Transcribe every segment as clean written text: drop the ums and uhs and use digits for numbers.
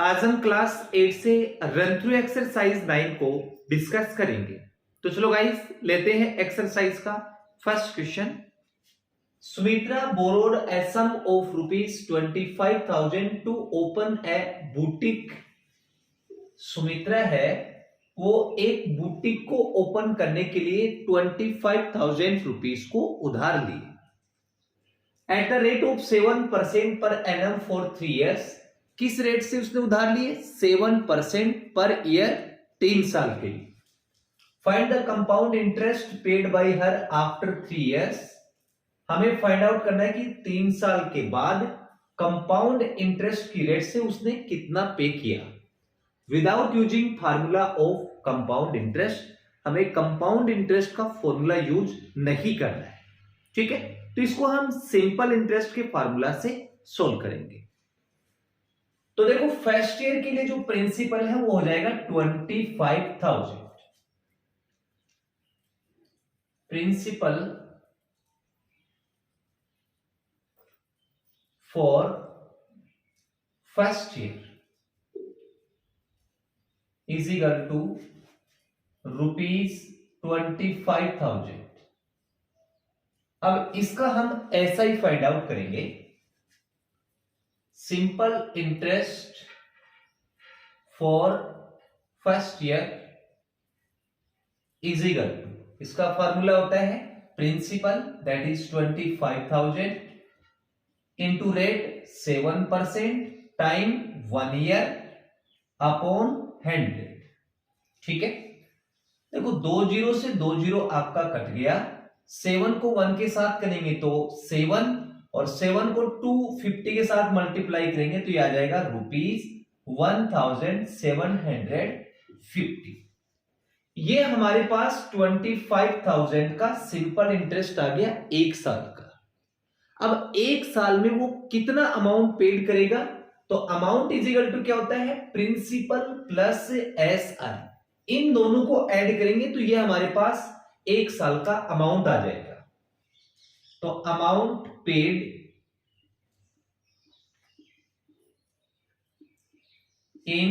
आज हम क्लास 8 से रन थ्रू एक्सरसाइज 9 को डिस्कस करेंगे। तो चलो गाइस लेते हैं एक्सरसाइज का first question. Sumitra borrowed a sum of ₹25,000 to open a boutique. Sumitra है वो एक बुटीक को ओपन करने के लिए ₹25,000 को उधार लिए at the rate of 7% per annum for 3 years। किस रेट से उसने उधार लिए? 7% पर ईयर, 3 साल के लिए। Find the compound interest paid by her after 3 years। हमें फाइंड आउट करना है कि 3 साल के बाद कंपाउंड इंटरेस्ट की रेट से उसने कितना पे किया। Without using formula of compound interest, हमें कंपाउंड इंटरेस्ट का फॉर्मूला यूज नहीं करना है, ठीक है। तो इसको हम सिंपल इंटरेस्ट के फार्मूला से सोल्व करेंगे। तो देखो फर्स्ट ईयर के लिए जो प्रिंसिपल है वो हो जाएगा 25,000। Principal for first year is equal to ₹25,000। अब इसका हम ऐसा ही फाइंड आउट करेंगे। Simple interest for first year is equal to, इसका फॉर्मूला होता है principal that is 25,000 into rate 7% time 1 year upon 100, ठीक है। देखो 2 जीरो से 2 जीरो आपका कट गया, 7 को 1 के साथ करेंगे तो 7 और 7 को 250 के साथ मल्टीप्लाई करेंगे तो ये आ जाएगा ₹1,750। ये हमारे पास 25,000 का सिंपल इंटरेस्ट आ गया 1 साल का। अब 1 साल में वो कितना अमाउंट पेड करेगा? तो अमाउंट इज इक्वल टू क्या होता है? Principal plus SI. इन दोनों को ऐड करेंगे तो ये हमारे पास 1 साल का अमाउंट आ जाएगा। तो amount paid in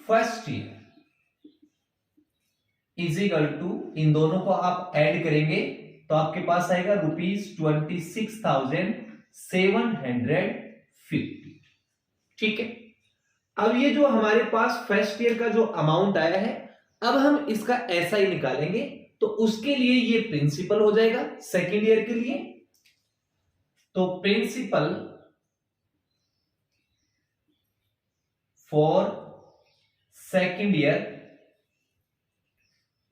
first year is equal to, इन दोनों को आप ऐड करेंगे तो आपके पास आएगा ₹26,750, ठीक है। अब ये जो हमारे पास फर्स्ट ईयर का जो अमाउंट आया है, अब हम इसका ऐसा ही निकालेंगे तो उसके लिए ये प्रिंसिपल हो जाएगा सेकेंड ईयर के लिए। तो principal for second year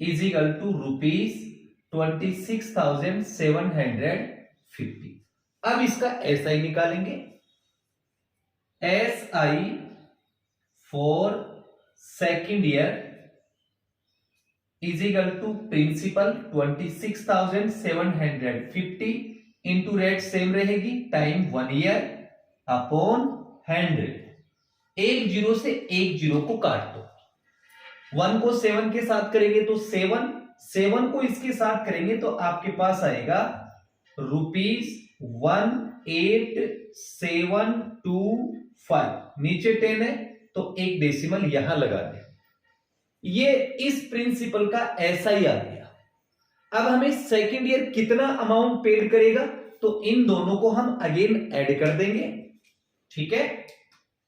is equal to ₹26,750। अब इसका ऐसा ही निकालेंगे। S I for second year is equal to principal 26,750 into rate same रहेगी टाइम 1 year अपॉन 100। 1 जीरो से 1 जीरो को काट दो, 1 को 7 के साथ करेंगे तो 7 को इसके साथ करेंगे तो आपके पास आएगा ₹18,725। नीचे 10 है तो एक डेसिमल यहां लगा दें। ये इस प्रिंसिपल का ऐसा ही आ गया। अब हमें सेकेंड ईयर कितना अमाउंट पेड करेगा तो इन दोनों को हम अगेन ऐड कर देंगे, ठीक है।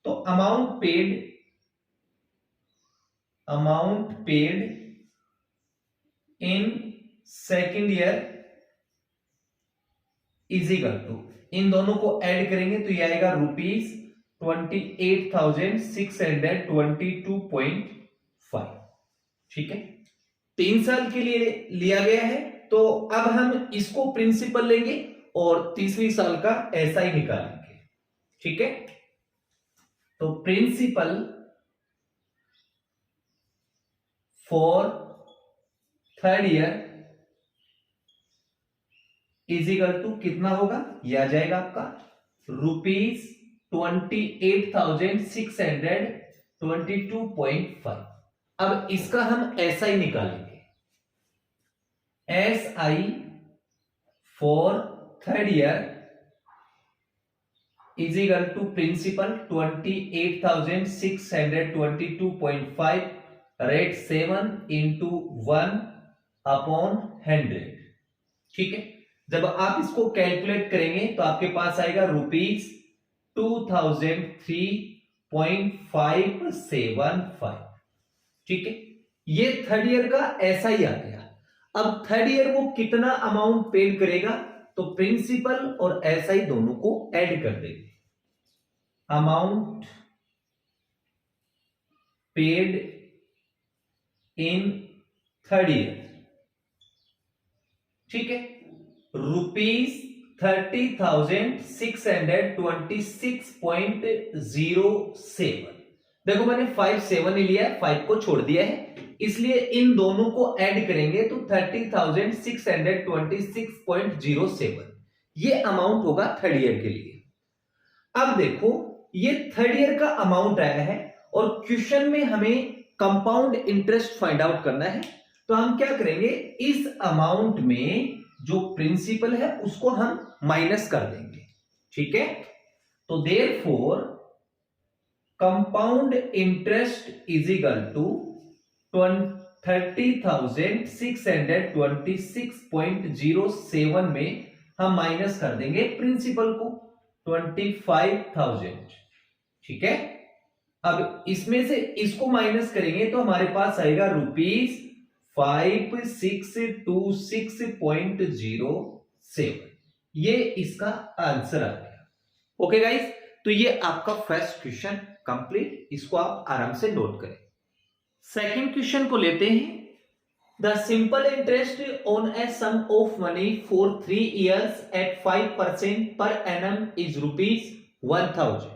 तो amount paid in second year is equal to, इन दोनों को ऐड करेंगे तो ये आएगा ₹28,622.5, ठीक है। 3 साल के लिए लिया गया है तो अब हम इसको प्रिंसिपल लेंगे और तीसरी साल का ऐसा ही निकालेंगे, ठीक है। तो principal for third year is equal to कितना होगा? यह आ जाएगा आपका ₹28,622.5। अब इसका हम ऐसा ही निकालेंगे। S I for third year is equal to principal 28,622.5 rate 7 into 1 upon 100। ठीक है, जब आप इसको कैलकुलेट करेंगे तो आपके पास आएगा ₹2003.575। ठीक है, ये थर्ड ईयर का ऐसा ही आ गया। अब थर्ड ईयर वो कितना अमाउंट पेड करेगा, तो प्रिंसिपल और एसआई दोनों को ऐड कर देंगे। Amount paid in third year, ठीक है, ₹30,626.07। देखो मैंने 57 ही लिया है, 5 को छोड़ दिया है, इसलिए इन दोनों को ऐड करेंगे तो 30,626.07 ये अमाउंट होगा थर्ड ईयर के लिए। अब देखो ये थर्ड ईयर का अमाउंट आया है और क्वेश्चन में हमें कंपाउंड इंटरेस्ट फाइंड आउट करना है, तो हम क्या करेंगे, इस अमाउंट में जो प्रिंसिपल है उसको हम माइनस कर देंगे। ठीक है, तो therefore compound interest is equal to 30,626.07 में हम माइनस कर देंगे प्रिंसिपल को 25,000। ठीक है, अब इसमें से इसको माइनस करेंगे तो हमारे पास आएगा ₹5626.07। ये इसका आंसर आ गया। ओके गाइस, तो ये आपका फर्स्ट क्वेश्चन कंप्लीट, इसको आप आराम से नोट करें। सेकंड क्वेश्चन को लेते हैं। The simple interest on a sum of money for 3 years at 5% per annum is ₹1000।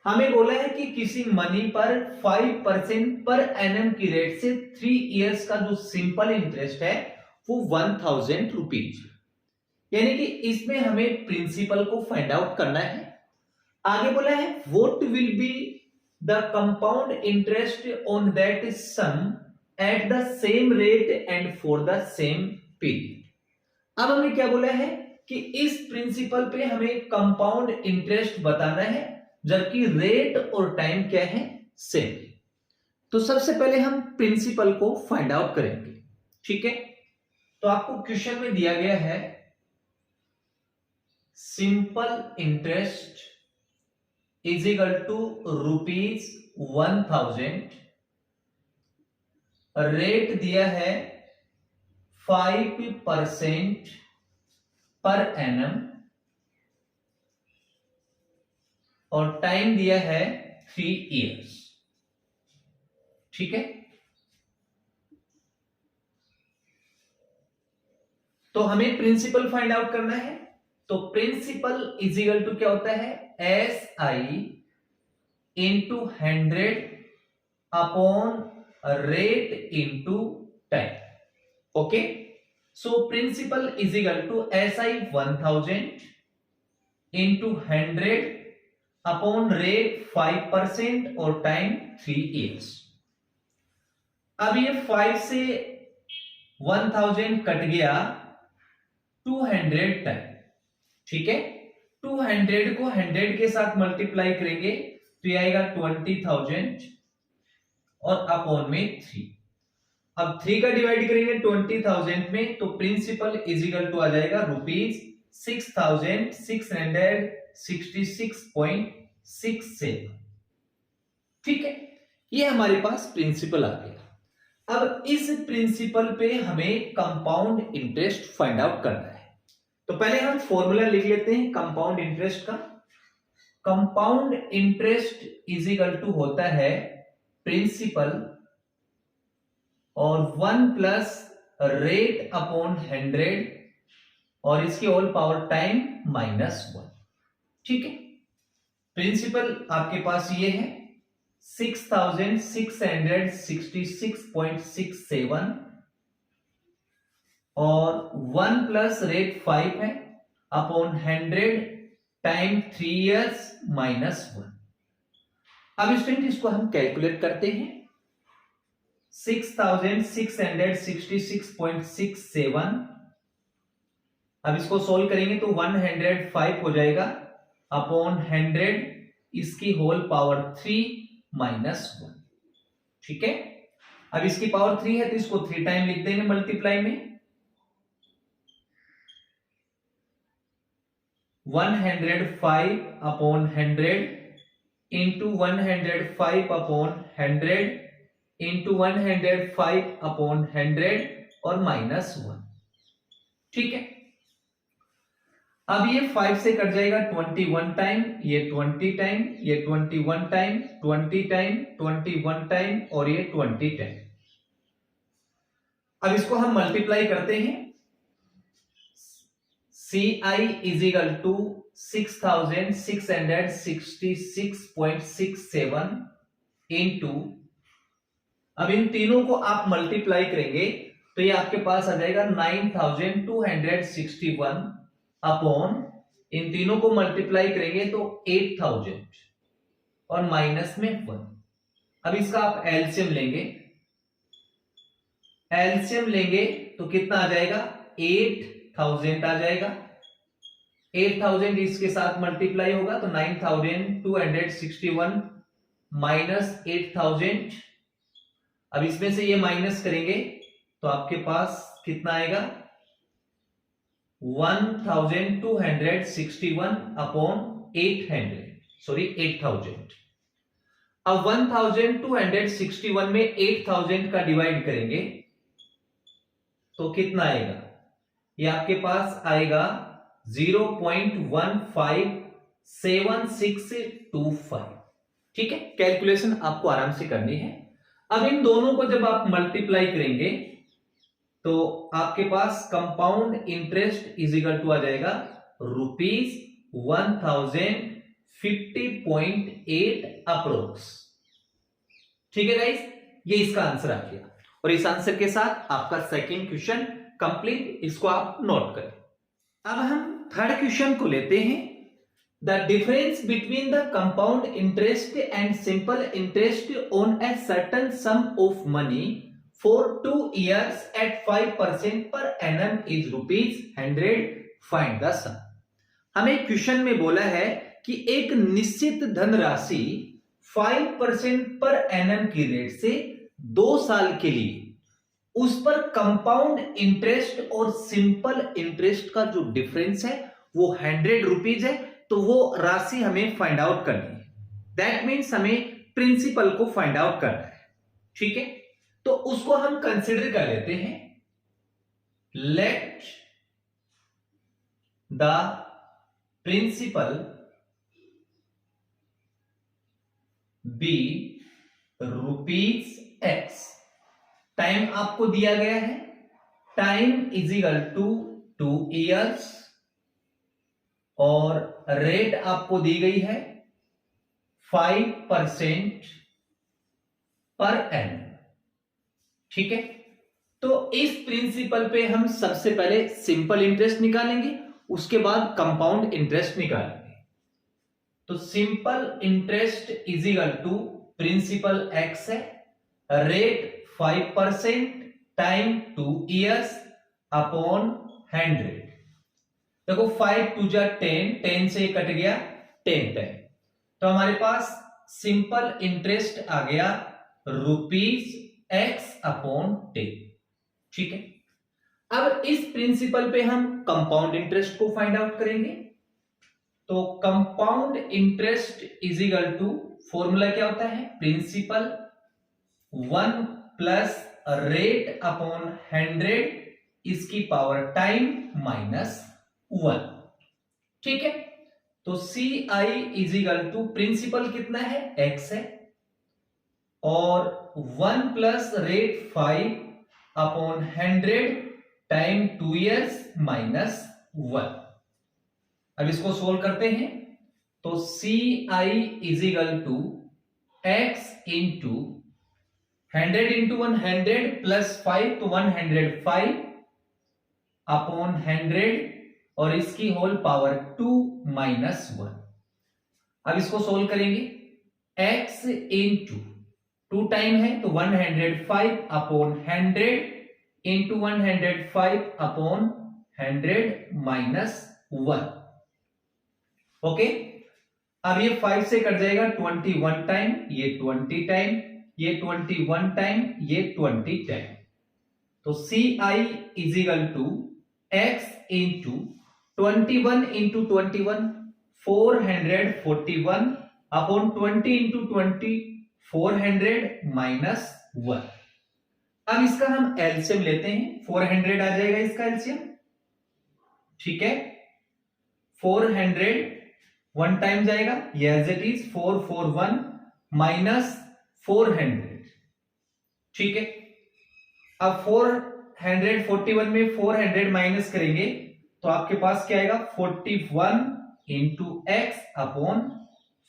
हमें बोला है कि किसी मनी पर 5% पर एनम की रेट से 3 years का जो सिंपल इंटरेस्ट है वो ₹1000, यानी कि इसमें हमें प्रिंसिपल को फाइंड आउट करना है। आगे बोला है what will be the compound interest on that sum at the same rate and for the same period. अब हमें क्या बोला है कि इस प्रिंसिपल पे हमें कंपाउंड इंटरेस्ट बताना है, जबकि रेट और टाइम क्या है, सेम। तो सबसे पहले हम प्रिंसिपल को फाइंड आउट करेंगे। ठीक है, तो आपको क्वेश्चन में दिया गया है simple interest is equal to ₹1000, rate दिया है 5% पर एनम और टाइम दिया है 3 years। ठीक है, तो हमें प्रिंसिपल फाइंड आउट करना है, तो प्रिंसिपल इज इक्वल टू क्या होता है, SI into 100 upon rate into time. Okay, so principal is equal to SI 1000 into 100 upon rate 5% और टाइम 3 years। अब ये 5 से 1000 कट गया, 200 टाइम। ठीक है, 200 को 100 के साथ मल्टीप्लाई करेंगे तो ये आएगा 20,000 और अपॉन में 3। अब 3 का डिवाइड करेंगे 20,000 में तो प्रिंसिपल इज इक्वल टू आ जाएगा ₹6,666.67। ठीक है, ये हमारे पास प्रिंसिपल आ गया। अब इस प्रिंसिपल पे हमें कंपाउंड इंटरेस्ट फाइंड आउट करना है, तो पहले हम फॉर्मूला लिख लेते हैं कंपाउंड इंटरेस्ट का। Compound interest is equal to होता है प्रिंसिपल और 1 प्लस रेट अपॉन 100 और इसकी होल पावर टाइम -1। ठीक है, प्रिंसिपल आपके पास ये है 6,666.67 और 1 प्लस रेट 5 है अपॉन 100 टाइम 3 years -1। अब स्टूडेंट इसको हम कैलकुलेट करते हैं। 6,666.67, अब इसको सोल्व करेंगे तो 105 हो जाएगा अपॉन 100 इसकी होल पावर 3 माइनस 1। ठीक है, अब इसकी पावर 3 है तो इसको 3 टाइम लिख देंगे मल्टीप्लाई में। 105 upon 100 into 105 upon 100 into 105 upon 100 और माइनस 1। ठीक है, अब ये 5 से कट जाएगा 21 टाइम, ये 20 टाइम, ये 21 टाइम, 20 टाइम, 21 टाइम और ये 20 टाइम। अब इसको हम मल्टीप्लाई करते हैं। CI is equal to 6666.67 into, अब इन तीनों को आप मल्टीप्लाई करेंगे तो ये आपके पास आ जाएगा 9261 अपॉन, इन तीनों को मल्टीप्लाई करेंगे तो 8000 और माइनस में 1। अब इसका आप एलसीएम लेंगे, एलसीएम लेंगे तो कितना आ जाएगा 8000 आ जाएगा। 8000 इसके साथ मल्टीप्लाई होगा तो 9261 माइनस 8000। अब इसमें से ये माइनस करेंगे तो आपके पास कितना आएगा 1261 अपॉन 8000। अब 1261 में 8000 का डिवाइड करेंगे तो कितना आएगा, ये आपके पास आएगा 0.157625। ठीक है, कैलकुलेशन आपको आराम से करनी है। अब इन दोनों को जब आप मल्टीप्लाई करेंगे तो आपके पास compound interest is equal to आ जाएगा ₹1050.8 अप्रोक्स। ठीक है गाइस, ये इसका आंसर आ गया और इस आंसर के साथ आपका सेकंड क्वेश्चन कंप्लीट, इसको आप नोट करें। अब हम थर्ड क्वेश्चन को लेते हैं। The difference between the compound interest and simple interest on a certain sum of money for 2 years at 5% per annum is ₹100. Find the sum. हमें क्वेश्चन में बोला है कि एक निश्चित धनराशि 5% पर एनम की रेट से 2 साल के लिए उस पर कंपाउंड इंटरेस्ट और सिंपल इंटरेस्ट का जो डिफरेंस है वो ₹100 है, तो वो राशि हमें फाइंड आउट करनी है। दैट मीन्स हमें प्रिंसिपल को फाइंड आउट करना है। ठीक है, तो उसको हम कंसिडर कर लेते हैं। Let the principal be ₹X। Time आपको दिया गया है, time is equal to 2 years और रेट आपको दी गई है 5% पर एनम। ठीक है, तो इस प्रिंसिपल पे हम सबसे पहले सिंपल इंटरेस्ट निकालेंगे, उसके बाद कंपाउंड इंटरेस्ट निकालेंगे। तो simple interest is equal to principal X है, रेट 5%, टाइम 2 years अपॉन 100। देखो 5 2 जा 10, 10 से कट गया 10 टाइम, तो हमारे पास सिंपल इंटरेस्ट आ गया ₹X अपॉन 10। ठीक है, अब इस प्रिंसिपल पे हम कंपाउंड इंटरेस्ट को फाइंड आउट करेंगे। तो compound interest is equal to, formula क्या होता है, प्रिंसिपल 1 प्लस रेट अपॉन 100 इसकी पावर टाइम माइनस 1। ठीक है, तो CI is equal to principal कितना है X है और 1 plus rate 5 upon 100 time 2 years minus 1। अब इसको सोल्व करते हैं तो CI is equal to X into 100 into 100 plus 5 तो 105 अपॉन 100 और इसकी होल पावर 2 माइनस 1। अब इसको सोल्व करेंगे, x इंटू 2 टाइम है तो 105 upon 100 into 105 upon 100 minus 1। Okay, अब ये 5 से कट जाएगा 21 टाइम, ये 20 टाइम, ये 21 टाइम, ये 20 टाइम। तो CI is equal to x into 21 into 21 441 upon 20 into 20 400 minus 1। अब इसका हम एलसीएम लेते हैं, 400 आ जाएगा इसका एलसीएम, ठीक है। 400 वन टाइम जाएगा, ये एज इट इज 441 माइनस 400, ठीक है। अब 441 में 400 माइनस करेंगे तो आपके पास क्या आएगा 41 इंटू एक्स अपॉन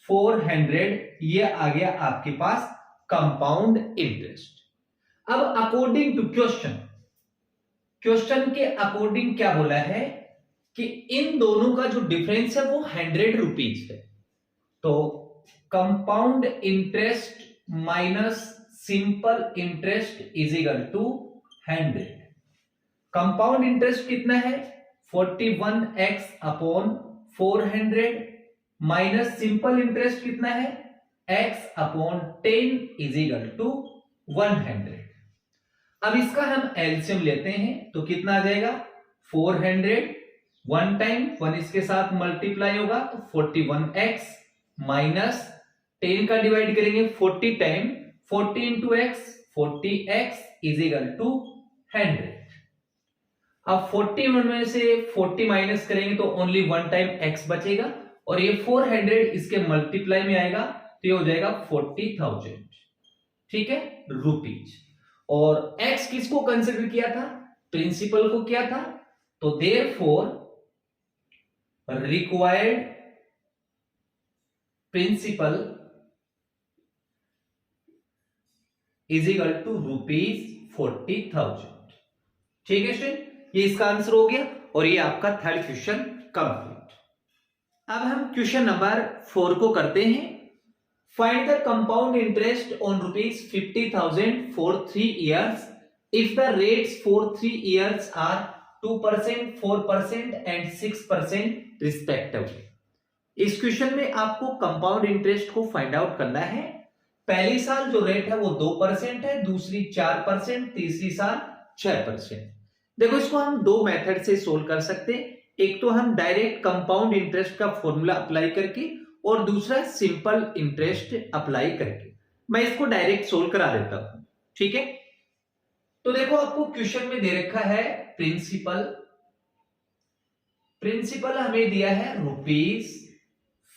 400, ये आ गया आपके पास कंपाउंड इंटरेस्ट। अब अकॉर्डिंग टू क्वेश्चन के अकॉर्डिंग क्या बोला है कि इन दोनों का जो डिफरेंस है वो 100 रुपीज है। तो compound interest minus simple interest is equal to 100। Compound interest कितना है 41x upon 400 minus simple interest कितना है x upon 10 is equal to 100। अब इसका हम एलसीएम लेते हैं तो कितना आ जाएगा 400 वन टाइम 1 इसके साथ मल्टीप्लाई होगा तो 41x माइनस 10 का डिवाइड करेंगे 40 time 40 into X 40x is equal to 100। अब 41 में से 40 माइनस करेंगे तो ओनली वन टाइम x बचेगा और ये 400 इसके मल्टीप्लाई में आएगा तो ये हो जाएगा 40,000, ठीक है, रुपीज। और x किसको कंसिडर किया था प्रिंसिपल को किया था, तो therefore required principal is equal to ₹40,000, ठीक है स्टूडेंट, ये इसका आंसर हो गया और ये आपका थर्ड क्वेश्चन कंप्लीट। अब हम क्वेश्चन नंबर 4 को करते हैं। Find the compound interest on ₹50,000 for 3 years if the rates for 3 years are 2%, 4% and 6% respectively. इस क्वेश्चन में आपको कंपाउंड इंटरेस्ट को फाइंड आउट करना है। पहली साल जो रेट है वो 2% है, दूसरी 4%, तीसरी साल 6%। देखो इसको हम दो मेथड से सोल्व कर सकते हैं, एक तो हम डायरेक्ट कंपाउंड इंटरेस्ट का फॉर्मूला अप्लाई करके और दूसरा सिंपल इंटरेस्ट अप्लाई करके। मैं इसको डायरेक्ट सोल्व करा देता हूं, ठीक है। तो देखो आपको क्वेश्चन में दे रखा है प्रिंसिपल हमें दिया है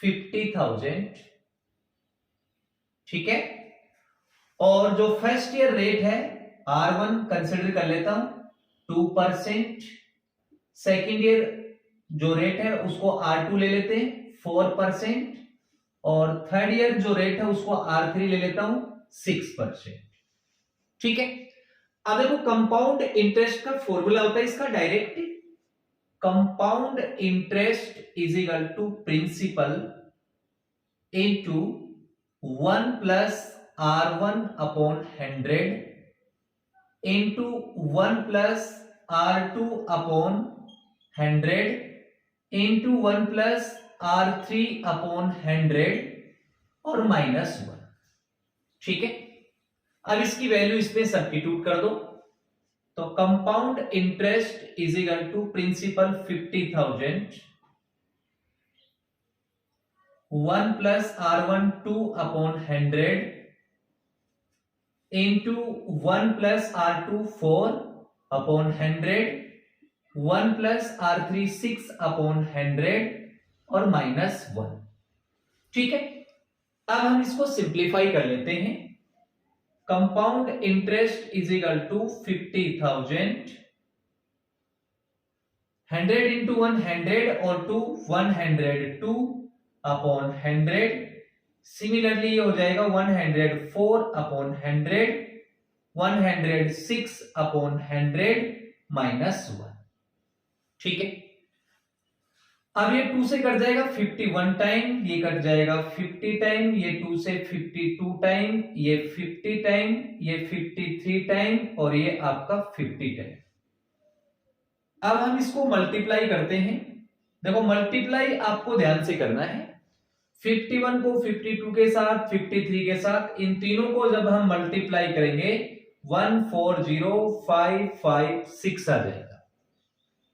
₹50,000, ठीक है। और जो फर्स्ट ईयर रेट है R1 कंसिडर कर लेता हूं 2%, सेकेंड ईयर जो रेट है उसको R2 ले लेते हैं 4% और थर्ड ईयर जो रेट है उसको R3 ले लेता हूं 6%, ठीक है। अब देखो कंपाउंड इंटरेस्ट का फॉर्मूला होता है इसका direct, compound interest is equal to principal into 1 plus R1 upon 100 into 1 plus R2 upon 100 into 1 plus R3 upon 100 और माइनस 1, ठीक है। अब इसकी वैल्यू इसमें सब्स्टिट्यूट कर दो तो compound interest is equal to principal 50,000 1 plus R1 2 upon 100 into 1 plus R2 4 upon 100 1 plus R3 6 upon 100 और माइनस 1, ठीक है। अब हम इसको सिंप्लीफाई कर लेते हैं। Compound interest is equal to 50,000 100 into 100 और 2 102 अपॉन 100, सिमिलरली हो जाएगा 104 अपॉन 100 106 अपॉन 100 माइनस 1, ठीक है। अब ये 2 से कट जाएगा 51 टाइम, ये कट जाएगा 50 टाइम, ये 2 से 52 टाइम, ये 50 टाइम, ये 53 टाइम और ये आपका 50 टाइम। अब हम इसको मल्टीप्लाई करते हैं। देखो मल्टीप्लाई आपको ध्यान से करना है। 51 को 52 के साथ, 53 के साथ, इन तीनों को जब हम मल्टीप्लाई करेंगे 140556 आ जाएगा।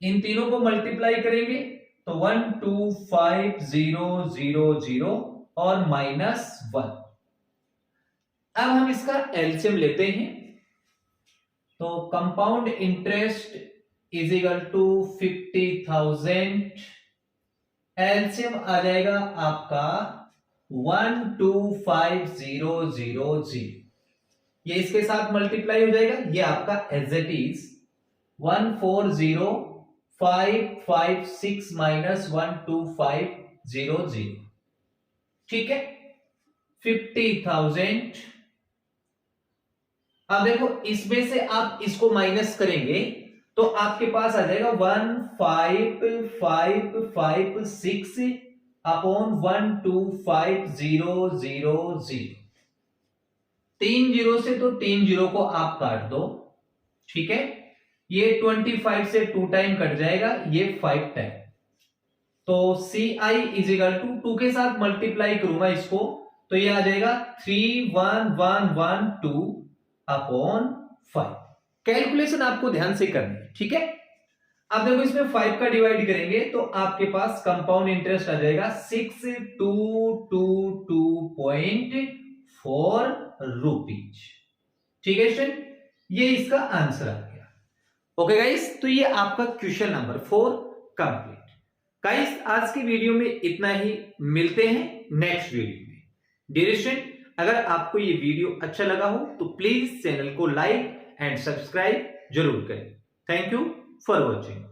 इन तीनों को मल्टीप्लाई करेंगे तो 125000 और -1। अब हम इसका एलसीएम लेते हैं, तो compound interest is equal to 50,000, LCM आ जाएगा आपका 125000। ये इसके साथ मल्टीप्लाई हो जाएगा, ये आपका एज इट इज 140556 माइनस 12500। ठीक है, 50,000। अब देखो इसमें से आप इसको माइनस करेंगे तो आपके पास आ जाएगा 15556 अपॉन 12500। 3 जीरो से तो 3 जीरो को आप काट दो। ठीक है, ये 25 से 2 टाइम कट जाएगा, ये 5 टाइम। तो CI इज इक्वल टू 2 के साथ मल्टीप्लाई करूंगा इसको तो ये आ जाएगा 31112 अपॉन 5। कैलकुलेशन आपको ध्यान से करनी है। ठीक है, अब देखो इसमें 5 का डिवाइड करेंगे तो आपके पास कंपाउंड इंटरेस्ट आ जाएगा 6222.4 रुपीज। ठीक है स्टूडेंट, ये इसका आंसर आ गया। ओके गाइस, तो ये आपका क्वेश्चन नंबर 4 कंप्लीट। गाइस आज की वीडियो में इतना ही, मिलते हैं नेक्स्ट वीडियो में। डियर स्टूडेंट, अगर आपको ये वीडियो अच्छा लगा हो तो प्लीज चैनल को लाइक एंड सब्सक्राइब जरूर करें। Thank you for watching.